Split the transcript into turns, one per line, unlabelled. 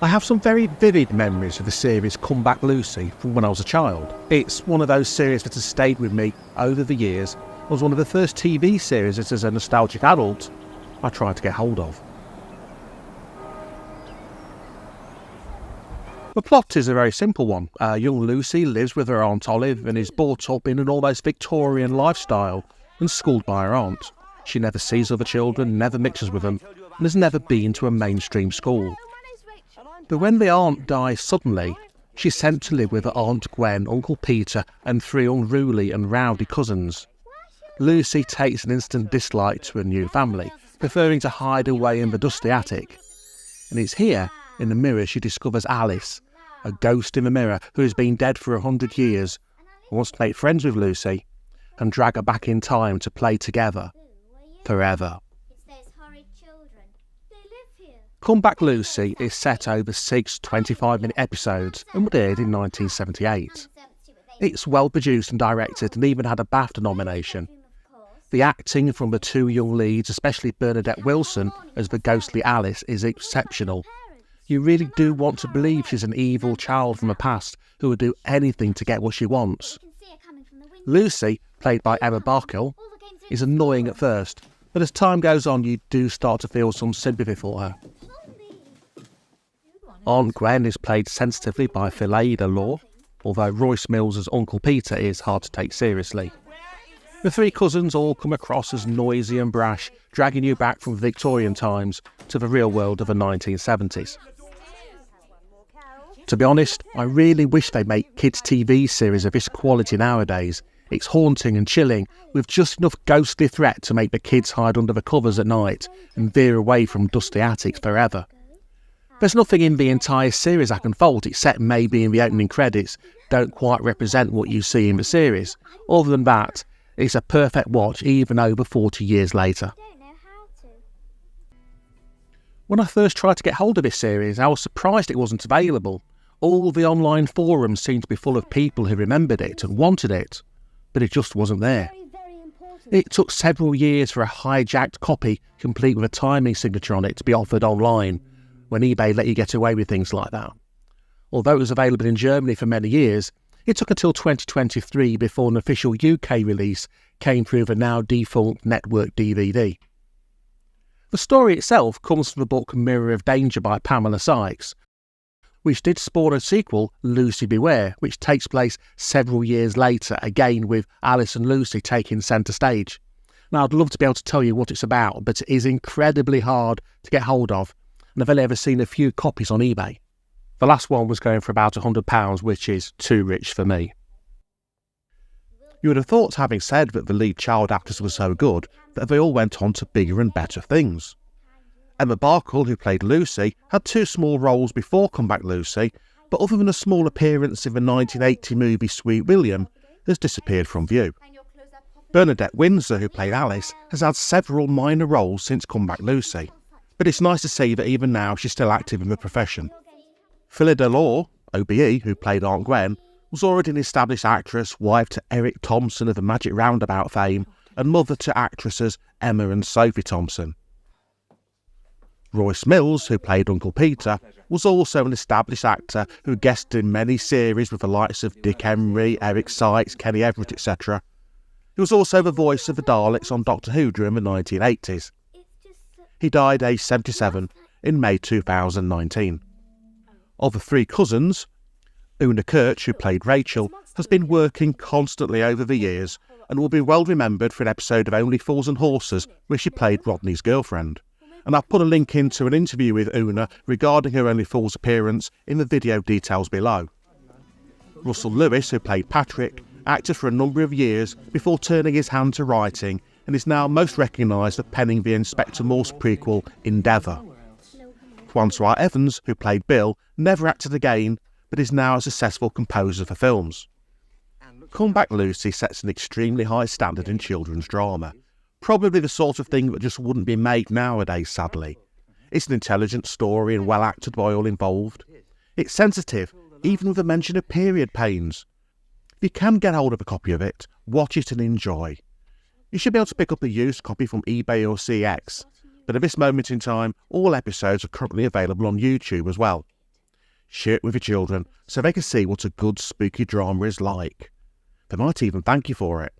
I have some very vivid memories of the series Come Back Lucy from when I was a child. It's one of those series that has stayed with me over the years. It was one of the first TV series that as a nostalgic adult I tried to get hold of. The plot is a very simple one. Young Lucy lives with her Aunt Olive and is brought up in an almost Victorian lifestyle and schooled by her aunt. She never sees other children, never mixes with them, and has never been to a mainstream school. But when the aunt dies suddenly, she's sent to live with her Aunt Gwen, Uncle Peter and 3 unruly and rowdy cousins. Lucy takes an instant dislike to her new family, preferring to hide away in the dusty attic. And it's here, in the mirror, she discovers Alice, a ghost in the mirror who has been dead for 100 years, and wants to make friends with Lucy and drag her back in time to play together forever. Come Back Lucy is set over 6 25-minute episodes and was aired in 1978. It's well produced and directed and even had a BAFTA nomination. The acting from the 2 young leads, especially Bernadette Wilson as the ghostly Alice, is exceptional. You really do want to believe she's an evil child from the past who would do anything to get what she wants. Lucy, played by Emma Barkell, is annoying at first, but as time goes on you do start to feel some sympathy for her. Aunt Gwen is played sensitively by Phillida Law, although Royce Mills' Uncle Peter is hard to take seriously. The 3 cousins all come across as noisy and brash, dragging you back from Victorian times to the real world of the 1970s. To be honest, I really wish they'd make kids' TV series of this quality nowadays. It's haunting and chilling, with just enough ghostly threat to make the kids hide under the covers at night and veer away from dusty attics forever. There's nothing in the entire series I can fault, except maybe in the opening credits don't quite represent what you see in the series. Other than that, it's a perfect watch even over 40 years later. When I first tried to get hold of this series, I was surprised it wasn't available. All the online forums seemed to be full of people who remembered it and wanted it, but it just wasn't there. It took several years for a hijacked copy, complete with a timing signature on it, to be offered online, when eBay let you get away with things like that. Although it was available in Germany for many years, it took until 2023 before an official UK release came through the now defunct network DVD. The story itself comes from the book Mirror of Danger by Pamela Sykes, which did spawn a sequel, Lucy Beware, which takes place several years later, again with Alice and Lucy taking centre stage. Now I'd love to be able to tell you what it's about, but it is incredibly hard to get hold of, and I've only ever seen a few copies on eBay. The last one was going for about £100, which is too rich for me. You would have thought, having said that the lead child actors were so good, that they all went on to bigger and better things. Emma Barkell, who played Lucy, had 2 small roles before Come Back Lucy, but other than a small appearance in the 1980 movie Sweet William, has disappeared from view. Bernadette Windsor, who played Alice, has had several minor roles since Come Back Lucy, but it's nice to see that even now she's still active in the profession. Phillida Law, OBE, who played Aunt Gwen, was already an established actress, wife to Eric Thompson of the Magic Roundabout fame, and mother to actresses Emma and Sophie Thompson. Royce Mills, who played Uncle Peter, was also an established actor who guested in many series with the likes of Dick Emery, Eric Sykes, Kenny Everett, etc. He was also the voice of the Daleks on Doctor Who during the 1980s. He died aged 77 in May 2019. Of the 3 cousins, Una Kirch, who played Rachel, has been working constantly over the years and will be well remembered for an episode of Only Fools and Horses where she played Rodney's girlfriend. And I've put a link into an interview with Una regarding her Only Fools appearance in the video details below. Russell Lewis, who played Patrick, acted for a number of years before turning his hand to writing and is now most recognised for penning the Inspector Morse prequel Endeavour. Francois Evans, who played Bill, never acted again, but is now a successful composer for films. Come Back Lucy sets an extremely high standard in children's drama. Probably the sort of thing that just wouldn't be made nowadays, sadly. It's an intelligent story and well acted by all involved. It's sensitive, even with a mention of period pains. If you can get hold of a copy of it, watch it and enjoy. You should be able to pick up a used copy from eBay or CX, but at this moment in time, all episodes are currently available on YouTube as well. Share it with your children so they can see what a good spooky drama is like. They might even thank you for it.